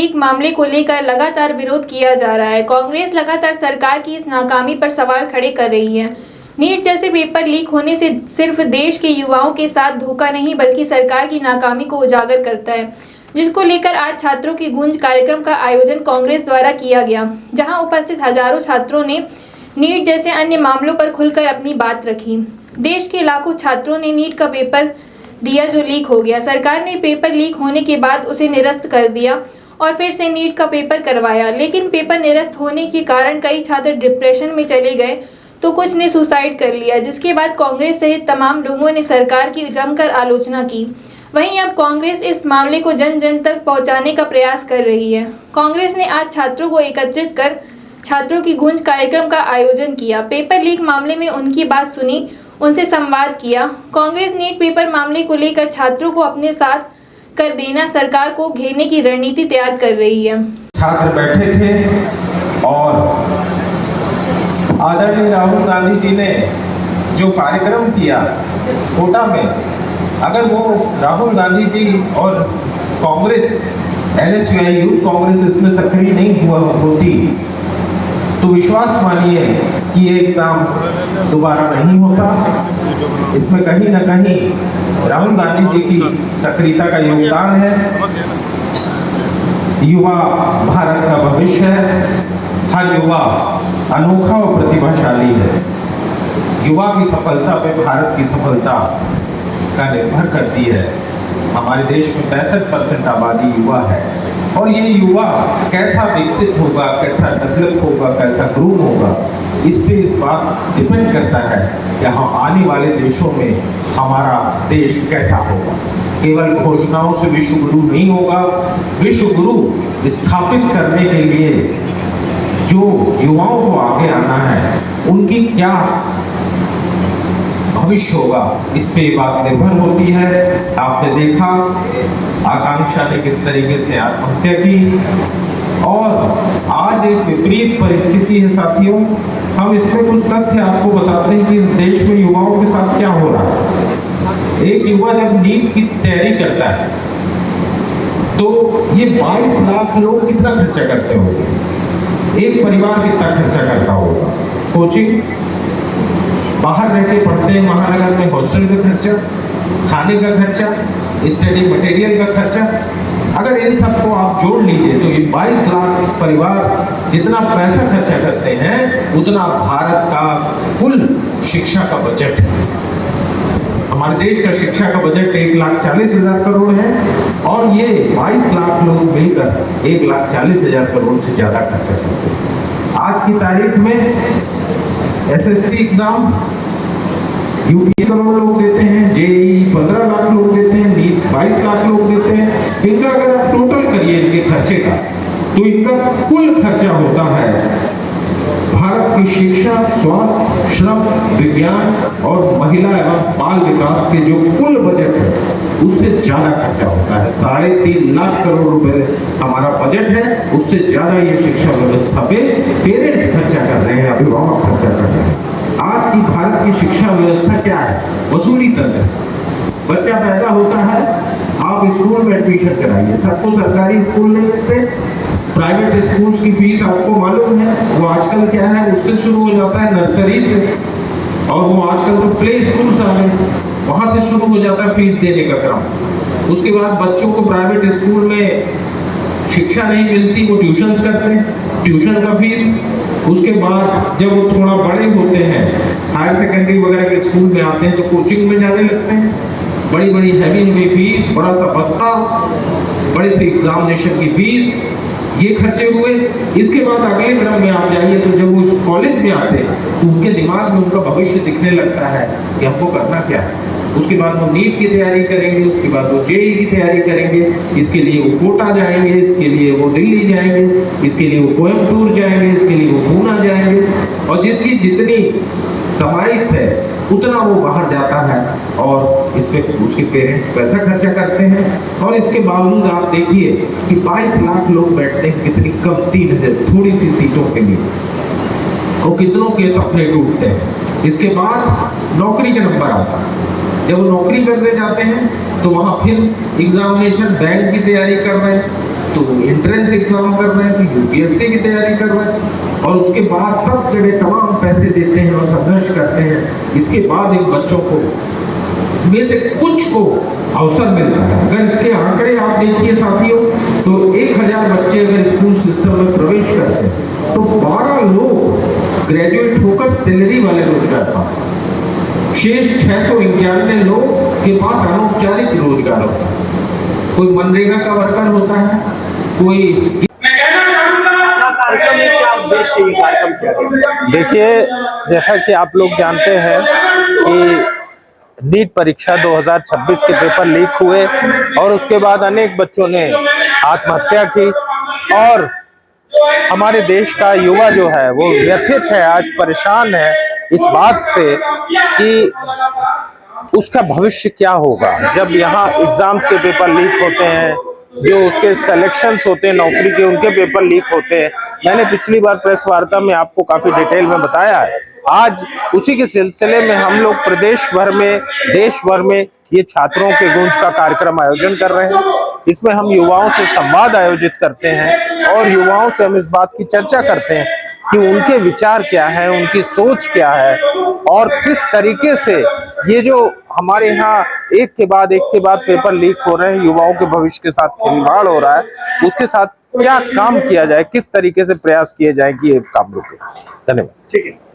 Leak मामले को लेकर लगातार विरोध किया जा रहा है। कांग्रेस लगातार सरकार की इस नाकामी पर सवाल खड़े कर रही है। नीट जैसे पेपर लीक होने से सिर्फ देश के युवाओं के साथ धोखा नहीं बल्कि सरकार की नाकामी को उजागर करता है, जिसको लेकर आज छात्रों की गूंज कार्यक्रम का आयोजन कांग्रेस द्वारा किया गया, जहां उपस्थित हजारों छात्रों ने नीट जैसे अन्य मामलों पर खुलकर अपनी बात रखी। देश के लाखों छात्रों ने नीट का पेपर दिया जो लीक हो गया। सरकार ने पेपर लीक होने के बाद उसे निरस्त कर दिया और फिर से नीट का पेपर करवाया, लेकिन पेपर निरस्त होने के कारण कई छात्र डिप्रेशन में चले गए तो कुछ ने सुसाइड कर लिया, जिसके बाद कांग्रेस सहित तमाम लोगों ने सरकार की जमकर आलोचना की। वहीं अब कांग्रेस इस मामले को जन जन तक पहुंचाने का प्रयास कर रही है। कांग्रेस ने आज छात्रों को एकत्रित कर छात्रों की गूंज कार्यक्रम का आयोजन किया। पेपर लीक मामले में उनकी बात सुनी, उनसे संवाद किया। कांग्रेस नीट पेपर मामले को लेकर छात्रों को अपने साथ कर देना सरकार को घेरने की रणनीति तैयार कर रही है। छात्र बैठे थे और आदरणीय राहुल गांधी जी ने जो कार्यक्रम किया कोटा में, अगर वो राहुल गांधी जी और कांग्रेस NSUI यूथ कांग्रेस इसमें सक्रिय नहीं हुआ होती तो विश्वास मानिए कि ये एग्जाम दोबारा नहीं होता। इसमें कहीं ना कहीं राहुल गांधी जी की सक्रियता का योगदान है। युवा भारत का भविष्य है। हर युवा अनोखा और प्रतिभाशाली है। युवा की सफलता पे भारत की सफलता का निर्भर करती है। हमारे देश में 65% आबादी युवा है और ये युवा कैसा विकसित होगा, कैसा डेवलप होगा, कैसा ग्रूम होगा, इस पे इस बात डिपेंड करता है कि हम आने वाले देशों में हमारा देश कैसा होगा। केवल घोषणाओं से विश्व गुरु नहीं होगा। विश्व गुरु स्थापित करने के लिए जो युवाओं को आगे आना है उनकी क्या भविष्य होगा, इस पे बात निर्भर होती है। आपने देखा आकांक्षा ने किस तरीके से आत्महत्या की और आज एक विपरीत परिस्थिति है साथियों। हम इसमें कुछ तथ्य आपको बताते हैं कि इस देश में युवाओं के साथ क्या हो रहा है। एक युवा जब नीट की तैयारी करता है तो ये 22 लाख लोग कितना खर्चा करते होंगे, एक परिवार कितना खर्चा करता होगा। कोचिंग, बाहर रह के पढ़ते हैं महानगर में, हॉस्टल का खर्चा, खाने का खर्चा, स्टडी मटेरियल का खर्चा, अगर इन सबको आप जोड़ लीजिए तो ये 22 लाख परिवार जितना पैसा खर्चा करते हैं उतना भारत का कुल शिक्षा का बजट है। हमारे देश का शिक्षा का बजट 1,40,000 करोड़ है और ये 22 लाख लोग मिलकर 1,40,000 करोड़ से ज्यादा खर्चा करते हैं। आज की तारीख में SSC एग्जाम UPSC करोड़ लोग देते हैं, JEE 15 लाख लोग देते हैं, नीट 22 लाख लोग देते हैं। इनका अगर आप टोटल करिए इनके खर्चे का तो इनका कुल खर्चा होता है भारत की शिक्षा, स्वास्थ्य, श्रम, विज्ञान और महिला एवं बाल विकास के जो कुल बजट है उससे ज्यादा खर्चा होता है। 3.5 लाख करोड़ रुपए हमारा बजट है, उससे ज्यादा ये शिक्षा व्यवस्था पे पेरेंट्स खर्चा कर रहे हैं, अभिभावक खर्चा कर रहे हैं। आज की भारत की शिक्षा व्यवस्था क्या है? वसूली तंत्र। बच्चा पैदा होता है, आप स्कूल में एडमिशन कराइए, सबको सरकारी स्कूल नहीं मिलते। प्राइवेट स्कूल्स की फीस आपको मालूम है, वो आजकल क्या है, उससे शुरू हो जाता है नर्सरी से, और वो आजकल तो प्ले स्कूल्स आ गए, वहां से शुरू हो जाता है फीस देने का क्रम। उसके बाद बच्चों को प्राइवेट स्कूल में शिक्षा नहीं मिलती, वो ट्यूशंस करते हैं, ट्यूशन का फीस। उसके बाद जब वो थोड़ा बड़े होते हैं, हायर सेकेंडरी वगैरह के स्कूल में आते हैं तो कोचिंग में जाने लगते हैं, बड़ी बड़ी हैवी फीस, बड़ा सा बस्ता, बड़े से एग्जामिनेशन की फीस, ये खर्चे हुए। इसके बाद अगले क्रम में आप जाइए तो जब वो उस कॉलेज में आते हैं तो उनके दिमाग में उनका भविष्य दिखने लगता है कि हमको करना क्या है। उसके बाद वो नीट की तैयारी करेंगे, उसके बाद वो JEE की तैयारी करेंगे, इसके लिए वो कोटा जाएंगे, इसके लिए वो दिल्ली जाएंगे, इसके लिए वो कोयम्बटूर जाएंगे, इसके लिए वो पूना जाएंगे, और जिसकी जितनी समाहित है उतना वो बाहर जाता है और इस पे उसके पेरेंट्स पैसा खर्चा करते हैं। और इसके बावजूद आप देखिए कि 22 लाख लोग बैठते हैं कितनी कम 3,000 थोड़ी सी सीटों के लिए, और कितनों के सपने टूटते हैं। इसके बाद नौकरी का नंबर आता है, जब वो नौकरी करने जाते हैं तो वहां फिर एग्जामिनेशन बैंक की तैयारी कर रहे हैं, तो एंट्रेंस एग्जाम कर रहे हैं, तो यूपीएससी की तैयारी कर रहे हैं, और उसके बाद सब जगह तमाम पैसे देते हैं और संघर्ष करते हैं। इसके बाद इन बच्चों को में से कुछ को अवसर मिलता है। अगर इसके आंकड़े आप देखिए साथियों, तो 1000 बच्चे अगर स्कूल सिस्टम में प्रवेश करते हैं तो 12 लोग ग्रेजुएट होकर सैलरी वाले रोजगार पाते, शेष 691 लोग के पास अनौपचारिक रोजगार होता है। कोई मनरेगा का वर्कर होता है, कोई कार्यक्रम में क्या उद्देश्य ये कार्यक्रम किया गया? देखिए, जैसा कि आप लोग जानते हैं कि नीट परीक्षा 2026 के पेपर लीक हुए और उसके बाद अनेक बच्चों ने आत्महत्या की, और हमारे देश का युवा जो है वो व्यथित है, आज परेशान है इस बात से कि उसका भविष्य क्या होगा जब यहाँ एग्जाम्स के पेपर लीक होते हैं, जो उसके सिलेक्शंस होते हैं नौकरी के, उनके पेपर लीक होते हैं। मैंने पिछली बार प्रेस वार्ता में आपको काफी डिटेल में बताया है। आज उसी के सिलसिले में हम लोग प्रदेश भर में, देश भर में ये छात्रों के गूंज का कार्यक्रम आयोजन कर रहे हैं। इसमें हम युवाओं से संवाद आयोजित करते हैं और युवाओं से हम इस बात की चर्चा करते हैं कि उनके विचार क्या है, उनकी सोच क्या है, और किस तरीके से ये जो हमारे यहाँ एक के बाद पेपर लीक हो रहे हैं, युवाओं के भविष्य के साथ खिलवाड़ हो रहा है, उसके साथ क्या काम किया जाए, किस तरीके से प्रयास किए जाए कि ये काम रुके। धन्यवाद। ठीक है।